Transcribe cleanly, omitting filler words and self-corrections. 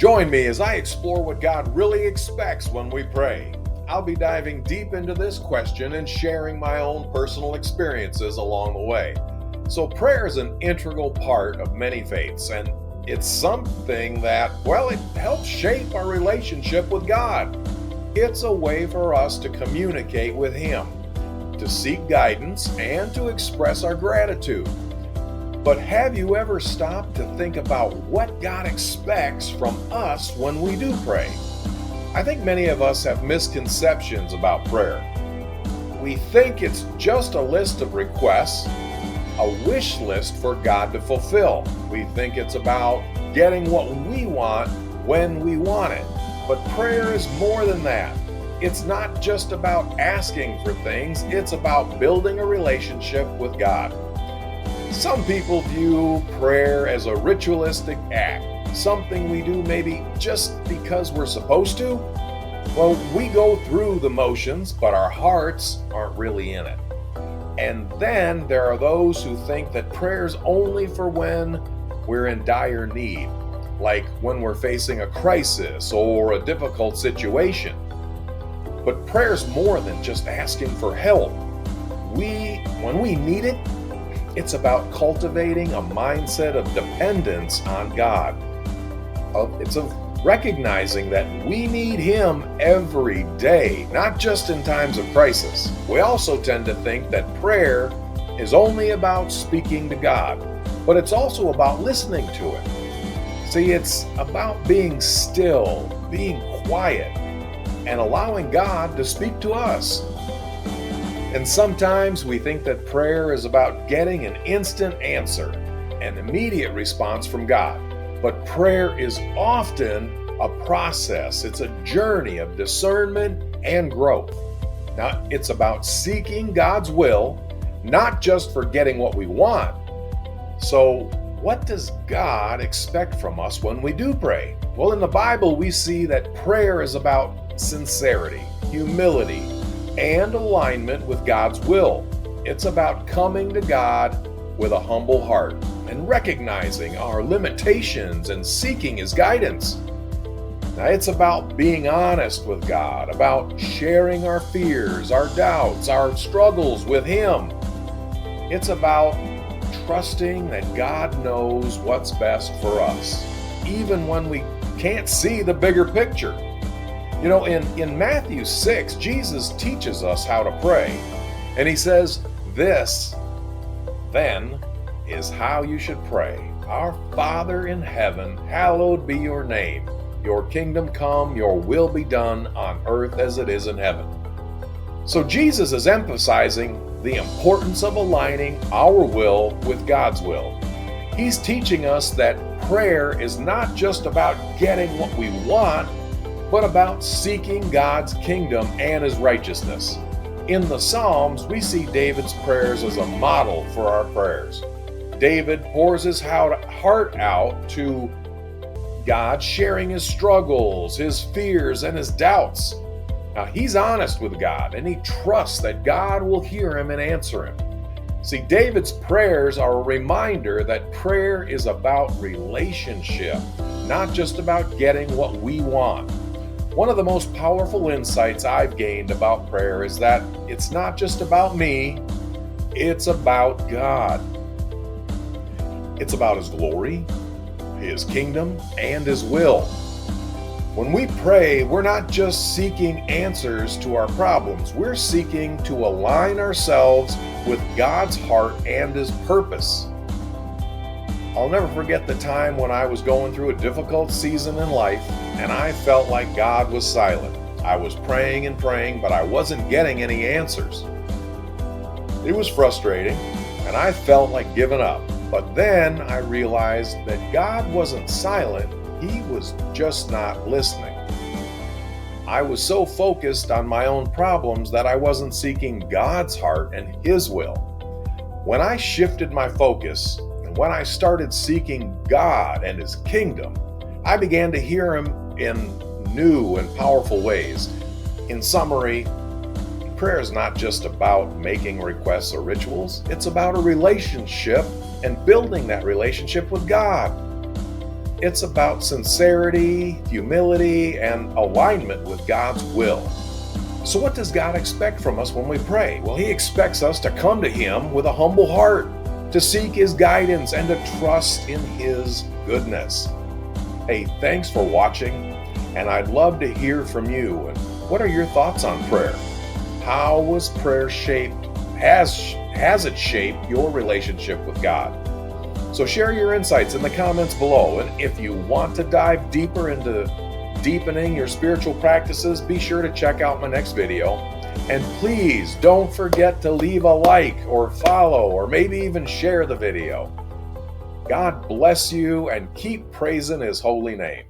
Join me as I explore what God really expects when we pray. I'll be diving deep into this question and sharing my own personal experiences along the way. So, prayer is an integral part of many faiths, and it's something that, it helps shape our relationship with God. It's a way for us to communicate with Him, to seek guidance, and to express our gratitude. But have you ever stopped to think about what God expects from us when we do pray? I think many of us have misconceptions about prayer. We think it's just a list of requests, a wish list for God to fulfill. We think it's about getting what we want when we want it. But prayer is more than that. It's not just about asking for things, it's about building a relationship with God. Some people view prayer as a ritualistic act, something we do maybe just because we're supposed to. Well, we go through the motions, but our hearts aren't really in it. And then there are those who think that prayer is only for when we're in dire need, like when we're facing a crisis or a difficult situation. But prayer's more than just asking for help. When we need it, it's about cultivating a mindset of dependence on God. It's of recognizing that we need Him every day, not just in times of crisis. We also tend to think that prayer is only about speaking to God, but it's also about listening to it. See, it's about being still, being quiet, and allowing God to speak to us. And sometimes we think that prayer is about getting an instant answer, an immediate response from God. But prayer is often a process. It's a journey of discernment and growth. Now, it's about seeking God's will, not just for getting what we want. So, what does God expect from us when we do pray? Well, in the Bible, we see that prayer is about sincerity, humility, and alignment with God's will. It's about coming to God with a humble heart and recognizing our limitations and seeking His guidance. Now, it's about being honest with God, about sharing our fears, our doubts, our struggles with Him. It's about trusting that God knows what's best for us, even when we can't see the bigger picture. You know, in Matthew 6, Jesus teaches us how to pray. And He says, "This, then, is how you should pray. Our Father in heaven, hallowed be your name. Your kingdom come, your will be done on earth as it is in heaven." So Jesus is emphasizing the importance of aligning our will with God's will. He's teaching us that prayer is not just about getting what we want, but about seeking God's kingdom and His righteousness. In the Psalms, we see David's prayers as a model for our prayers. David pours his heart out to God, sharing his struggles, his fears, and his doubts. Now, he's honest with God, and he trusts that God will hear him and answer him. See, David's prayers are a reminder that prayer is about relationship, not just about getting what we want. One of the most powerful insights I've gained about prayer is that it's not just about me, it's about God. It's about His glory, His kingdom, and His will. When we pray, we're not just seeking answers to our problems, we're seeking to align ourselves with God's heart and His purpose. I'll never forget the time when I was going through a difficult season in life and I felt like God was silent. I was praying and praying, but I wasn't getting any answers. It was frustrating and I felt like giving up. But then I realized that God wasn't silent, He was just not listening. I was so focused on my own problems that I wasn't seeking God's heart and His will. When I shifted my focus, and when I started seeking God and His kingdom, I began to hear Him in new and powerful ways. In summary, prayer is not just about making requests or rituals, it's about a relationship and building that relationship with God. It's about sincerity, humility, and alignment with God's will. So, what does God expect from us when we pray? Well, He expects us to come to Him with a humble heart, to seek His guidance, and to trust in His goodness. Hey, thanks for watching, and I'd love to hear from you. And what are your thoughts on prayer? How was prayer shaped? Has it shaped your relationship with God? So share your insights in the comments below. And if you want to dive deeper into deepening your spiritual practices, be sure to check out my next video. And please don't forget to leave a like or follow or maybe even share the video. God bless you and keep praising His holy name.